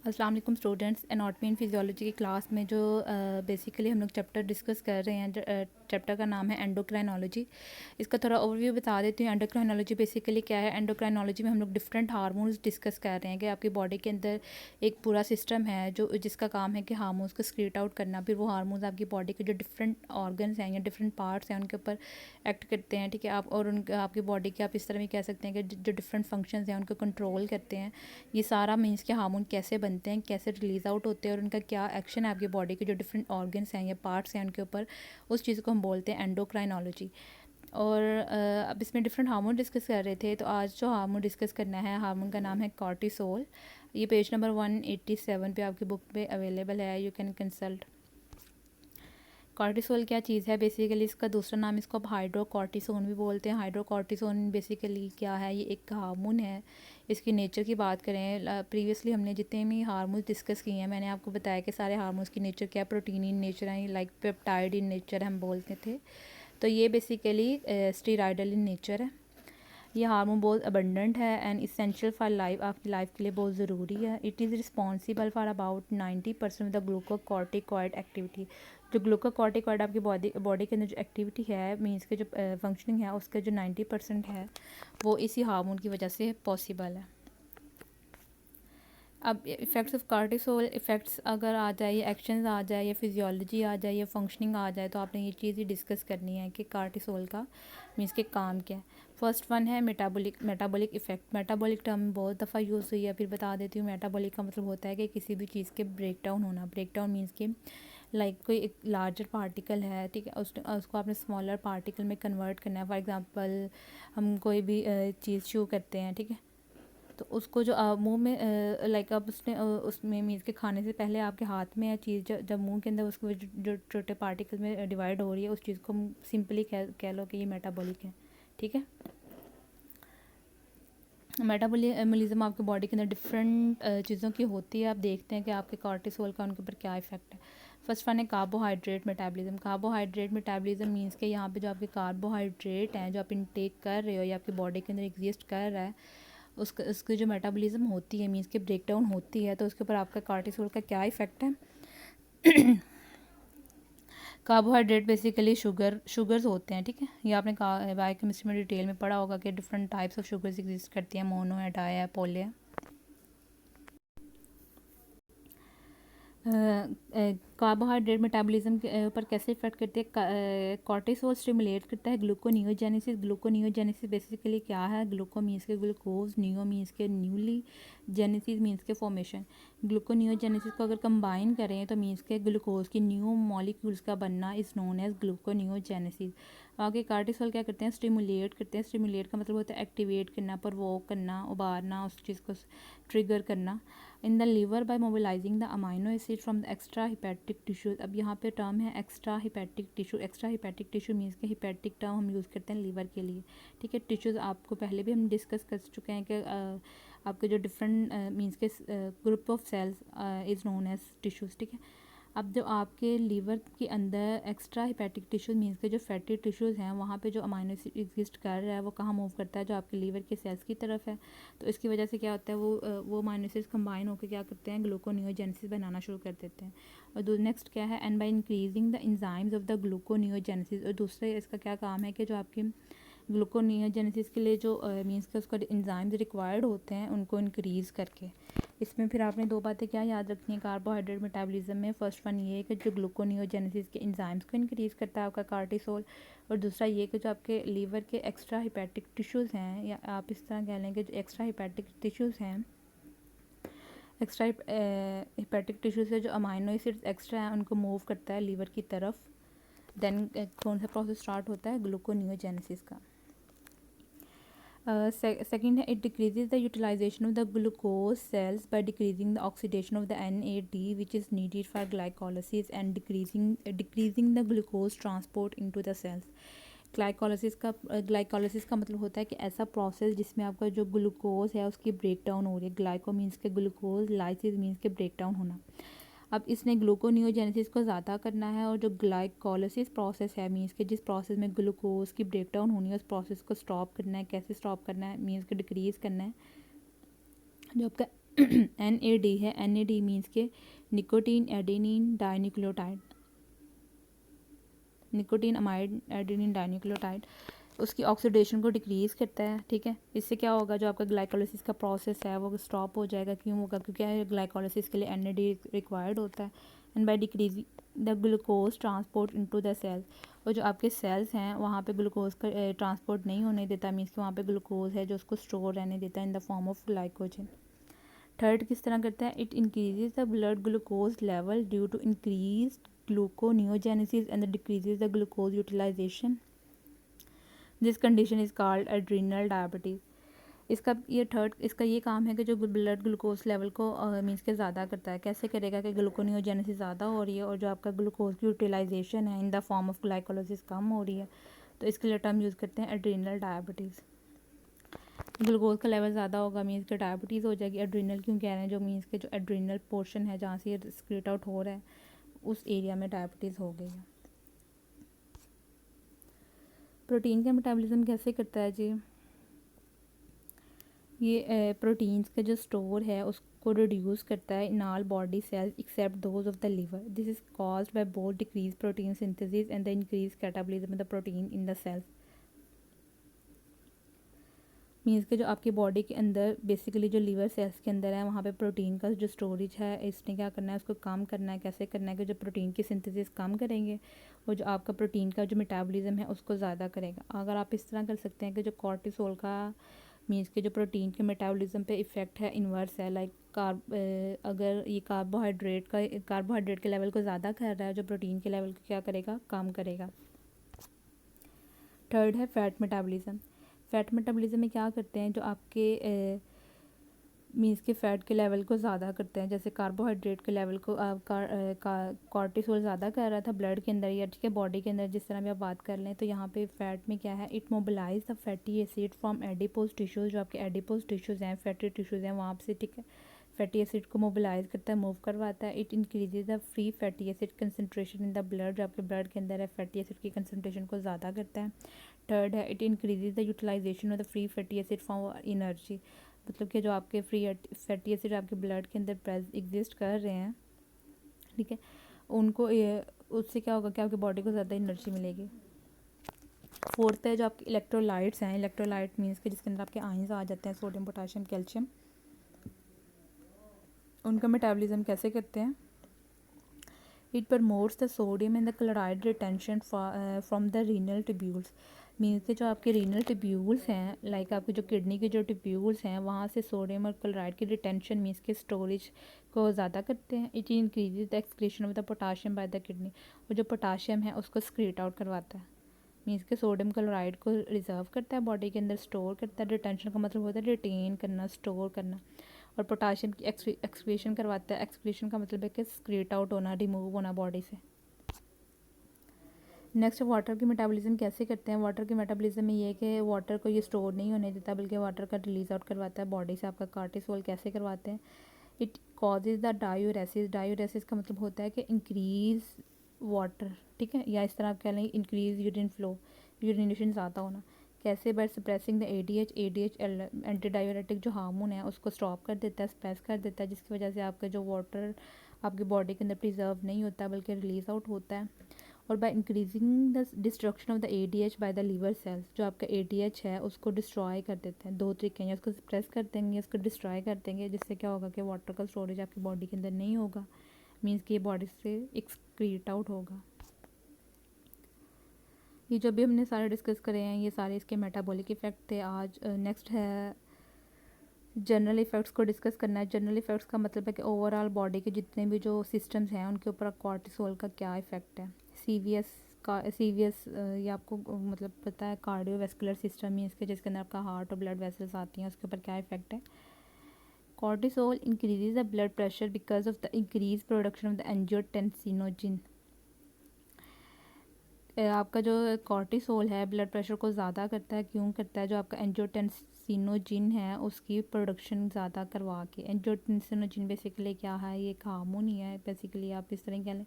अस्सलाम वालेकुम students. Anatomy and physiology की क्लास में जो बेसिकली हम लोग चैप्टर डिस्कस कर रहे हैं, चैप्टर का नाम है एंडोक्राइनोलॉजी। इसका थोड़ा ओवरव्यू बता देती हूँ। एंडोक्राइनोलॉजी बेसिकली क्या है। एंडोक्राइनोलॉजी में हम लोग डिफरेंट हार्मोन्स डिस्कस कर रहे हैं कि आपकी बॉडी के अंदर एक पूरा सिस्टम है जो जिसका काम है कि हार्मोन्स को स्क्रीट आउट करना। फिर वो हार्मोन्स आपकी बॉडी के जो डिफरेंट ऑर्गन्स हैं या डिफरेंट पार्ट्स हैं उनके ऊपर एक्ट करते हैं, ठीक है। आप और उन आपकी बॉडी के आप इस तरह भी कह सकते हैं कि जो डिफरेंट फंक्शंस हैं उनको कंट्रोल करते हैं। ये सारा मीन्स के हार्मोन कैसे बनते हैं, कैसे रिलीज़ आउट होते हैं और उनका क्या एक्शन है आपकी बॉडी के जो डिफरेंट ऑर्गन्स हैं या पार्ट्स हैं उनके ऊपर, उस चीज़ को हम बोलते हैं एंडोक्राइनोलॉजी। और अब इसमें डिफरेंट हार्मोन डिस्कस कर रहे थे, तो आज जो हार्मोन डिस्कस करना है, हार्मोन का नाम है कॉर्टिसोल। ये पेज नंबर 187 पे आपकी बुक पे अवेलेबल है, यू कैन कंसल्ट। कॉर्टिसोल क्या चीज़ है, बेसिकली इसका दूसरा नाम इसको आप हाइड्रोकॉर्टिसोन भी बोलते हैं। हाइड्रोकॉर्टिसोन बेसिकली क्या है, ये एक हार्मोन है। इसकी नेचर की बात करें, प्रीवियसली हमने जितने भी हार्मोन्स डिस्कस किए हैं मैंने आपको बताया कि सारे हार्मोन्स की नेचर क्या, प्रोटीन इन नेचर है, लाइक पेप्टाइड इन नेचर हम बोलते थे। तो ये बेसिकली स्टीराइडल इन नेचर है। ये हार्मोन बहुत अबंडेंट है एंड इसेंशियल फॉर लाइफ, आपकी लाइफ के लिए बहुत ज़रूरी है। It is responsible for about 90% of the glucocorticoid activity. जो ग्लूकोकॉर्टिकॉइड आपकी बॉडी के अंदर जो एक्टिविटी है, मीन्स के जो फंक्शनिंग है, उसका जो 90% है वो इसी हार्मोन की वजह से पॉसिबल है। अब इफ़ेक्ट्स ऑफ कार्टिसोल, इफ़ेक्ट्स अगर आ जाए, या एक्शंस आ जाए, या फिजियोलॉजी आ जाए, या फंक्शनिंग आ जाए, तो आपने ये चीज़ ही डिस्कस करनी है कि कार्टिसोल का मीन्स के काम क्या है। फर्स्ट वन है मेटाबॉलिक इफ़ेक्ट। मेटाबॉलिक टर्म बहुत दफ़ा यूज़ हुई है, फिर बता देती हूँ। मेटाबॉलिक का मतलब होता है कि किसी भी चीज़ के ब्रेक डाउन होना। ब्रेक डाउन मीन्स के लाइक कोई एक लार्जर पार्टिकल है, ठीक है, उसको आपने स्मॉलर पार्टिकल में कन्वर्ट करना है। फॉर एग्ज़ाम्पल हम कोई भी चीज़ च्यू करते हैं, ठीक है, तो उसको जो मुंह में लाइक अब उसने उसमें मीन्स के खाने से पहले आपके हाथ में है चीज़, जब मुंह के अंदर उसको जो छोटे पार्टिकल में डिवाइड हो रही है, उस चीज़ को हम सिंपली कह लो कि ये मेटाबॉलिक है, ठीक है। मेटाबॉलिज्म आपके बॉडी के अंदर डिफरेंट चीज़ों की होती है। आप देखते हैं कि आपके कॉर्टिसोल का उनके ऊपर क्या इफेक्ट है। फर्स्ट वन है carbohydrate metabolism. Carbohydrate metabolism means के यहाँ पे जो आपके कार्बोहाइड्रेट हैं जो आप इनटेक कर रहे हो या आपकी बॉडी के अंदर एग्जिस्ट कर रहा है, उसका उसकी जो मेटाबॉलिज्म होती है, मीन्स के ब्रेक डाउन होती है, तो उसके ऊपर आपका कॉर्टिसोल का क्या इफेक्ट है। कार्बोहाइड्रेट बेसिकली शुगर्स होते हैं, ठीक है। ये आपने बायोकेमिस्ट्री में डिटेल में पढ़ा होगा कि different types of sugars exist करती हैं, मोनो है, डाई है, पोले है। कार्बोहाइड्रेट मेटाबॉलिज्म के ऊपर कैसे इफेक्ट करती है। कॉर्टिसोल स्टिमुलेट करता है ग्लूकोनियोजेनेसिस। ग्लूकोनियोजेनेसिस बेसिकली क्या है, ग्लूको मीन्स के ग्लूकोज, नियो मीन्स के न्यूली, जेनेसिस मीन्स के फॉर्मेशन। ग्लूकोनियोजेनेसिस को अगर कंबाइन करें तो मीन्स के ग्लूकोज की न्यू मॉलिक्यूल्स का बनना इज़ नोन एज ग्लूकोनियोजेनेसिस। आगे कार्टिसोल क्या करते हैं, स्टिमुलेट करते हैं। स्टिमुलेट का मतलब होता है एक्टिवेट करना, प्रोवोक करना, उबारना, उस चीज़ को ट्रिगर करना in the liver by mobilising the amino acid from the extra hepatic tissues. अब यहाँ पे टर्म है extra hepatic tissue. Extra hepatic tissue means के हिपैटिक टर्म हम यूज़ करते हैं लीवर के लिए, ठीक है। टिश्यूज़ आपको पहले भी हम डिस्कस कर चुके हैं कि आपके जो डिफरेंट मीन्स के group of cells is known as tissues, ठीक है। अब जो आपके लीवर के अंदर एक्स्ट्रा हिपैटिक टिश्यूज मीन्स के जो फैटी टिश्यूज़ हैं, वहाँ पे जो अमाइनो एसिड एग्जिस्ट कर रहा है वो कहाँ मूव करता है, जो आपके लीवर के सेल्स की तरफ है। तो इसकी वजह से क्या होता है, वो अमाइनो एसिड्स कंबाइन होकर क्या करते हैं, ग्लूकोनियोजेनेसिस बनाना शुरू कर देते हैं। और नेक्स्ट क्या है, and bye increasing the enzymes of the gluconeogenesis. और दूसरे इसका क्या काम है कि जो आपके ग्लूकोनियोजेनेसिस के लिए जो मीन्स के उसका एंजाइम्स रिक्वायर्ड होते हैं उनको इंक्रीज़ करके। इसमें फिर आपने दो बातें क्या याद रखनी है कार्बोहाइड्रेट मेटाबॉलिज्म में। फर्स्ट वन ये है कि जो ग्लूकोनियोजेनेसिस के एंजाइम्स को इंक्रीज़ करता है आपका कार्टिसोल, और दूसरा ये कि जो आपके लीवर के एक्स्ट्रा हिपैटिक टिश्यूज़ हैं, या आप इस तरह कह लें कि जो एक्स्ट्रा हिपैटिक टिश्यूज़ हैं, एक्स्ट्रा हिपैटिक टिश्यू से जो अमाइनो एसिड्स एक्स्ट्रा हैं उनको मूव करता है लीवर की तरफ। देन कौन सा प्रोसेस स्टार्ट होता है, ग्लूकोनियोजेनेसिस का। सेकेंड है, it decreases the utilisation of the glucose cells by decreasing the oxidation of the NAD which is needed for glycolysis and decreasing the glucose transport into the cells. Glycolysis का मतलब होता है कि ऐसा process जिसमें आपका जो ग्लूकोज है उसकी ब्रेक डाउन हो रही है। ग्लाइको मीन्स के ग्लूकोज, लाइसिस मीन्स के ब्रेक डाउन होना। अब इसने ग्लूकोनियोजेनेसिस को ज़्यादा करना है, और जो ग्लाइकोलिसिस प्रोसेस है मीन्स के जिस प्रोसेस में ग्लूकोज की ब्रेक डाउन होनी है उस प्रोसेस को स्टॉप करना है। कैसे स्टॉप करना है, मीन्स के डिक्रीज़ करना है। जो आपका NAD है, NAD मीन्स के nicotine adenine dinucleotide, nicotine amide adenine dinucleotide, उसकी ऑक्सीडेशन को डिक्रीज़ करता है। ठीक है, इससे क्या होगा, जो आपका ग्लाइकोलिसिस का प्रोसेस है वो स्टॉप हो जाएगा। क्यों होगा, क्योंकि ग्लाइकोलिसिस के लिए NAD रिक्वायर्ड होता है। And by decreasing the glucose transport into the cells, और जो आपके सेल्स हैं वहाँ पे ग्लूकोज का ट्रांसपोर्ट नहीं होने देता, मीन्स कि वहाँ पे ग्लूकोज है जो उसको स्टोर रहने देता है in the form of glycogen. Third किस तरह करता है, it increases the blood glucose level due to increase gluconeogenesis and decreases the glucose utilisation. This condition is called adrenal diabetes. इसका ये काम है कि जो ब्लड ग्लूकोज लेवल को मीन्स के ज़्यादा करता है। कैसे करेगा कि ग्लूकोनियोजेनेसिस ज़्यादा हो रही है और जो आपका ग्लूकोज की यूटिलाइजेशन है in the form of glycolysis कम हो रही है, तो इसके लिए टर्म यूज़ करते हैं एड्रीनल डायबिटीज़। ग्लूकोज का लेवल ज़्यादा होगा मीन्स के डायबिटीज़ हो जाएगी। एड्रीनल क्यों कह रहे हैं, जो मीन्स के जो एड्रीनल पोर्शन है जहाँ से ये स्क्रीट आउट हो रहा है उस एरिया में डायबिटीज़ हो गई है। प्रोटीन का मेटाबॉलिज्म कैसे करता है जी, ये प्रोटीन्स का जो स्टोर है उसको रिड्यूस करता है in all body cells except those of the liver. This is caused by both decrease protein synthesis and the increase catabolism of the protein in the cells. Means के जो आपकी body के अंदर basically जो liver cells के अंदर है वहाँ पे प्रोटीन का जो स्टोरेज है इसने क्या करना है, उसको कम करना है। कैसे करना है कि जो प्रोटीन की सिंथेसिस कम करेंगे और जो आपका प्रोटीन का जो मेटाबॉलिज्म है उसको ज़्यादा करेगा। अगर आप इस तरह कर सकते हैं कि जो कॉर्टिसोल का मीन्स के जो प्रोटीन के मेटाबॉलिज्म पे इफ़ेक्ट है इन्वर्स है, लाइक अगर ये कार्बोहाइड्रेट के लेवल को ज़्यादा कर रहा है, जो प्रोटीन के लेवल को क्या करेगा, कम करेगा। थर्ड है फैट मेटाबॉलिज्म। फैट मेटाबॉलिज्म में क्या करते हैं, जो आपके मीन्स के फ़ैट के लेवल को ज़्यादा करते हैं। जैसे कार्बोहाइड्रेट के लेवल को कॉर्टिसोल ज़्यादा कर रहा था ब्लड के अंदर या ठीक है बॉडी के अंदर, जिस तरह भी आप बात कर लें, तो यहाँ पे फ़ैट में क्या है, it mobilize the fatty acid from adipose tissues. जो आपके एडिपोज टिश्यूज़ हैं, फैटी टिश्यूज़ हैं, वहाँ से ठीक है फैटी एसिड को मोबिलाइज करता है, मूव करवाता है। It increases the free fatty acid concentration in the blood. जो आपके ब्लड के अंदर है फैटी एसिड की कंसनट्रेशन को ज़्यादा करता है। थर्ड है it increases the utilisation of the free fatty acid for energy. मतलब कि जो आपके फ्री फैटी एसिड आपके ब्लड के अंदर एग्जिस्ट कर रहे हैं, ठीक है, उनको उससे क्या होगा कि आपकी बॉडी को ज़्यादा एनर्जी मिलेगी। फोर्थ है जो आपके इलेक्ट्रोलाइट्स हैं। इलेक्ट्रोलाइट मीन्स के जिसके अंदर आपके आयंस आ जाते हैं, सोडियम पोटाशियम कैल्शियम। उनका मेटाबॉलिज्म कैसे करते हैं, it promotes the sodium and the chloride retention from the renal tubules. Means के जो आपके रीनल ट्यूब्यूल्स हैं, लाइक आपकी जो किडनी के जो ट्यूब्यूल्स हैं, वहाँ से सोडियम और क्लोराइड की रिटेंशन मीन्स के स्टोरेज को ज़्यादा करते हैं। It increases the excretion of the potassium by the kidney. और जो पोटाशियम है उसको स्क्रीट आउट करवाता है। मीन्स के सोडियम क्लोराइड को रिजर्व करता है, बॉडी के अंदर स्टोर करता है। रिटेंशन का मतलब होता है रिटेन करना, स्टोर करना। और पोटाशियम की एक्सक्रीशन करवाता है। एक्सक्रीशन का मतलब है कि स्क्रीट आउट होना, रिमूव होना बॉडी से। नेक्स्ट वाटर की मेटाबॉलिज्म कैसे करते हैं। वाटर के मेटाबॉलिज्म में ये है कि वाटर को ये स्टोर नहीं होने देता बल्कि वाटर का रिलीज आउट करवाता है बॉडी से। आपका कॉर्टिसोल कैसे करवाते हैं, it causes the diuresis. Diuresis का मतलब होता है कि इंक्रीज वाटर, ठीक है, या इस तरह आप कह लें इंक्रीज यूरिन फ्लो, यूरिनेशन ज़्यादा होना। कैसे, by suppressing the ADH। ADH anti diuretic जो हार्मोन है उसको स्टॉप कर देता है, सप्रेस कर देता है, जिसकी वजह से आपका जो वाटर आपकी बॉडी के अंदर प्रिजर्व नहीं होता बल्कि रिलीज आउट होता है। और by increasing the destruction of the ADH by the liver cells. जो आपका ADH है उसको डिस्ट्रॉय कर देते हैं। दो तरीके हैं, उसको सप्रेस कर देंगे, उसको डिस्ट्रॉय कर देंगे, जिससे क्या होगा कि वाटर का स्टोरेज आपकी बॉडी के अंदर नहीं होगा, मीन्स कि ये बॉडी से एक्सक्रीट आउट होगा। ये जो भी हमने सारे डिस्कस करे हैं ये सारे इसके मेटाबॉलिक इफ़ेक्ट थे। आज नेक्स्ट है जनरल इफ़ेक्ट्स को डिस्कस करना है। जनरल इफ़ेक्ट्स का मतलब है कि ओवरऑल बॉडी के जितने भी जो सिस्टम्स हैं उनके ऊपर कॉर्टिसोल का क्या इफ़ेक्ट है। CVS ये आपको मतलब पता है, कार्डियोवैस्कुलर सिस्टम ही इसके, जिसके अंदर आपका हार्ट और ब्लड वेसल्स आती हैं, उसके ऊपर क्या इफ़ेक्ट है। Cortisol increases the blood pressure because of the increase production of the angiotensinogen. आपका जो कॉर्टिसोल है ब्लड प्रेशर को ज़्यादा करता है। क्यों करता है, जो आपका एंजियोटेंसिनोजिन है उसकी प्रोडक्शन ज़्यादा करवा के। एंजियोटेंसिनोजिन बेसिकली क्या है, ये एक हार्मोन ही है बेसिकली, आप इस तरह कह लें।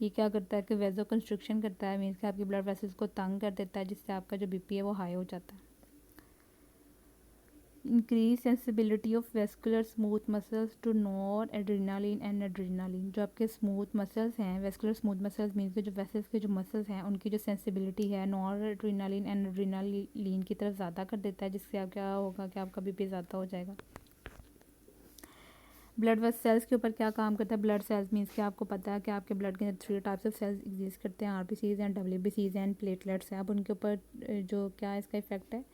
ये क्या करता है कि वेजो कंस्ट्रक्शन करता है, मीन्स कि आपकी ब्लड वेसल्स को तंग कर देता है, जिससे आपका जो BP है वो हाई हो जाता है। Increase sensibility of vascular smooth muscles to noradrenaline and adrenaline. जो आपके स्मूथ मसल्स हैं, वेस्कुलर स्मूथ मसल्स मीन्स के जो वेसल्स के जो मसल्स हैं उनकी जो सेंसिबिलिटी है नॉर एड्रीनालिन एंड एड्रीनालिन की तरफ ज़्यादा कर देता है, जिससे आप क्या होगा कि आपका बीपी ज़्यादा हो जाएगा। ब्लड वेस सेल्स के ऊपर क्या काम करता है? ब्लड सेल्स मीन्स कि आपको पता है कि आपके ब्लड के अंदर 3 टाइप्स ऑफ सेल्स एग्जिस्ट करते हैं, आरबीसीज एंड डब्ल्यूबीसीज एंड प्लेटलेट्स हैं। अब उनके ऊपर जो क्या इसका इफेक्ट है,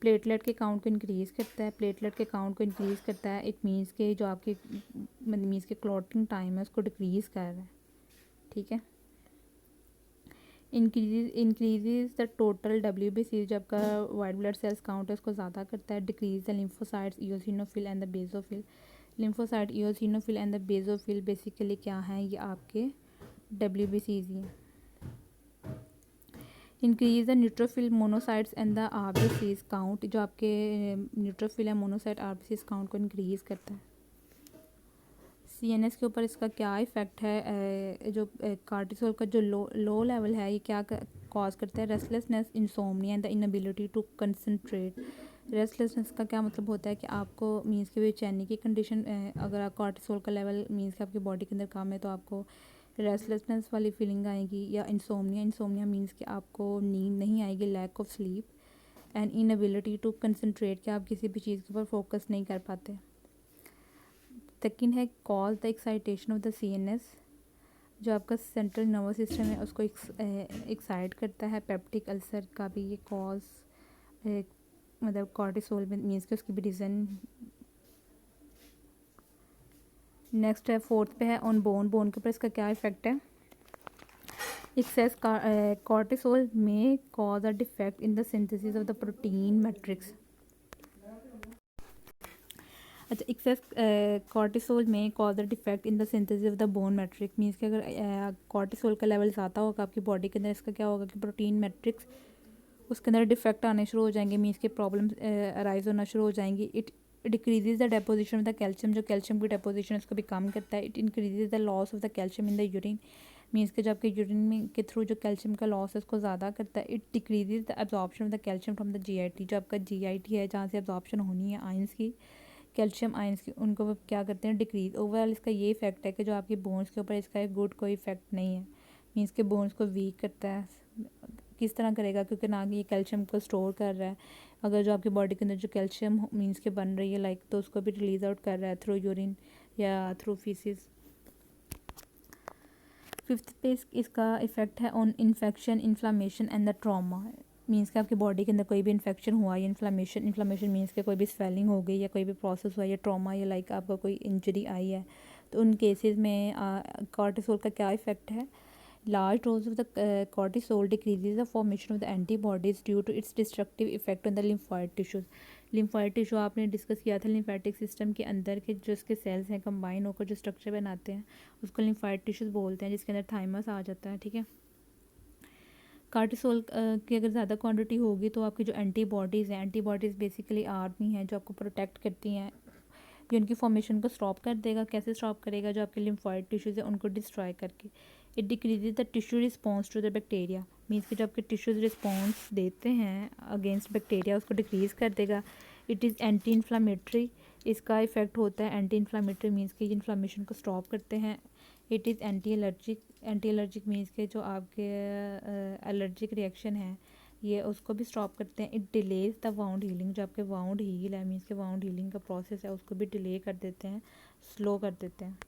प्लेटलेट के काउंट को इंक्रीज़ करता है। प्लेटलेट के काउंट को इंक्रीज़ करता है, इट मीन्स के जो आपकी मीन्स के क्लॉटिंग टाइम है उसको डिक्रीज़ कर रहा है, ठीक है। इंक्रीजेज द टोटल डब्ल्यूबीसी, जब का वाइट ब्लड सेल्स काउंट है उसको ज़्यादा करता है। Decrease the lymphocytes, eosinophil and the basophil. Lymphocyte, eosinophil and the basophil basically क्या हैं? ये आपके डब्ल्यूबीसीज ही हैं। Increase the neutrophil, monocytes and the RBCs count, जो आपके न्यूट्रोफिल या मोनोसाइट आरबीसीज काउंट को इंक्रीज करता है। सीएनएस के ऊपर इसका क्या इफ़ेक्ट है? जो कार्टिसोल का जो लो लेवल है ये क्या कॉज करता है? Restlessness, insomnia and the inability to concentrate. Restlessness का क्या मतलब होता है कि आपको मीन्स के बेचैनी की कंडीशन, अगर आप कार्टिसोल का लेवल मीन्स के आपकी बॉडी के अंदर कम है तो आपको रेस्टलेसनेस वाली फीलिंग आएगी। या इंसोम्निया मीन्स कि आपको नींद नहीं आएगी, lack of sleep. And inability to concentrate, कि आप किसी भी चीज़ के ऊपर फोकस नहीं कर पाते। सेकंड है cause the excitation of the CNS, जो आपका सेंट्रल नर्वस सिस्टम है उसको एक्साइट करता है। पेप्टिक अल्सर का भी ये कॉज मतलब कॉर्टिसोल में मीन्स के उसकी भी रीज़न। नेक्स्ट है फोर्थ पे है ऑन बोन के ऊपर इसका क्या इफेक्ट है? एक्सेस कॉर्टिसोल में cause a defect in the synthesis of the protein matrix. अच्छा, एक्सेस कॉर्टिसोल में cause the defect in the synthesis of the bone matrix means कि अगर कॉर्टिसोल का लेवल ज़्यादा होगा आपकी बॉडी के अंदर, इसका क्या होगा कि प्रोटीन मैट्रिक्स उसके अंदर डिफेक्ट आने शुरू हो जाएंगे, मीन्स के प्रॉब्लम अराइज होना शुरू हो जाएंगी। It decreases the deposition of the calcium, जो कैल्शियम की डेपोजिशन उसको भी कम करता है। It increases the loss of the calcium in the urine, means के जो आपके यूरिन में के थ्रू जो कैल्शियम का लॉस है उसको ज़्यादा करता है। It decreases the absorption of the calcium from the GIT, जो आपका जीआईटी है जहाँ से एब्जॉर्प्शन होनी है आयंस की, कैल्शियम आयंस की, उनको वो क्या करते हैं? डिक्रीज। ओवरऑल इसका ये इफेक्ट है कि जो आपकी बोन्स के ऊपर इसका एक गुड कोई इफेक्ट नहीं है, मीन्स के बोन्स को वीक करता है। किस तरह करेगा? क्योंकि ना ये कैल्शियम को स्टोर कर रहा है, अगर जो आपकी बॉडी के अंदर जो कैल्शियम मीन्स के बन रही है लाइक, तो उसको भी रिलीज आउट कर रहा है थ्रू यूरिन या थ्रू फीसिस। फिफ्थ पे इसका इफेक्ट है on infection, inflammation and the trauma, means कि आपकी बॉडी के अंदर कोई भी इन्फेक्शन हुआ या इन्फ्लामेशन मीन्स के कोई भी स्वेलिंग हो गई या कोई भी प्रोसेस हुआ या ट्रॉमा या लाइक आपका कोई इंजरी आई है, तो उन केसेस में कॉर्टिसोल का क्या इफेक्ट है? Large dose of the cortisol decreases the formation of the antibodies due to its destructive effect on the lymphoid tissues. Lymphoid tissue आपने डिस्कस किया था, लिम्फेटिक सिस्टम के अंदर के जो उसके सेल्स हैं कंबाइन होकर जो स्ट्रक्चर बनाते हैं उसको लिम्फॉइड टिश्यूज बोलते हैं, जिसके अंदर थाइमस आ जाता है, ठीक है। कार्टिसोल की अगर ज़्यादा क्वांटिटी होगी तो आपकी जो एंटीबॉडीज़ हैं, एंटीबॉडीज़ बेसिकली आर्मी हैं जो आपको प्रोटेक्ट करती हैं, ये उनकी फॉर्मेशन को स्टॉप कर देगा। कैसे स्टॉप करेगा? जो आपके लिम्फॉइड टिश्यूज़ हैं उनको डिस्ट्रॉय करके। It decreases the tissue response to the bacteria, means कि जो आपके टिश्यूज़ रिस्पॉन्स देते हैं अगेंस्ट बैक्टीरिया उसको डिक्रीज़ कर देगा। इट इज़ एंटी इन्फ्लामेटरी, इसका इफेक्ट होता है एंटी इन्फ्लामेटरी, मीन्स कि इन्फ्लामेशन को स्टॉप करते हैं। It is anti allergic means के जो आपके एलर्जिक रिएक्शन है ये उसको भी स्टॉप करते हैं। It delays the wound healing, जो आपके वाउंड हील है मीन्स के वाउंड हीलिंग का प्रोसेस है उसको भी डिले कर देते हैं, स्लो कर देते हैं।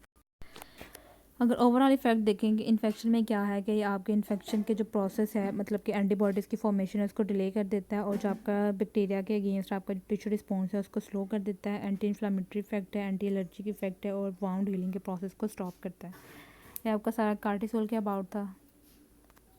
अगर ओवरऑल इफेक्ट देखेंगे इन्फेक्शन में क्या है कि आपके इन्फेक्शन के जो प्रोसेस है मतलब कि एंटीबॉडीज़ की फॉर्मेशन है उसको डिले कर देता है, और जो आपका बैक्टीरिया के अगेंस्ट आपका टिश्यू रिस्पॉन्स है उसको स्लो कर देता है। एंटी इन्फ्लामेटरी इफेक्ट है, एंटी एलर्जिक इफेक्ट है, और वाउंड हीलिंग के प्रोसेस को स्टॉप करता है। ये आपका सारा कार्टिसोल के अबाउट था।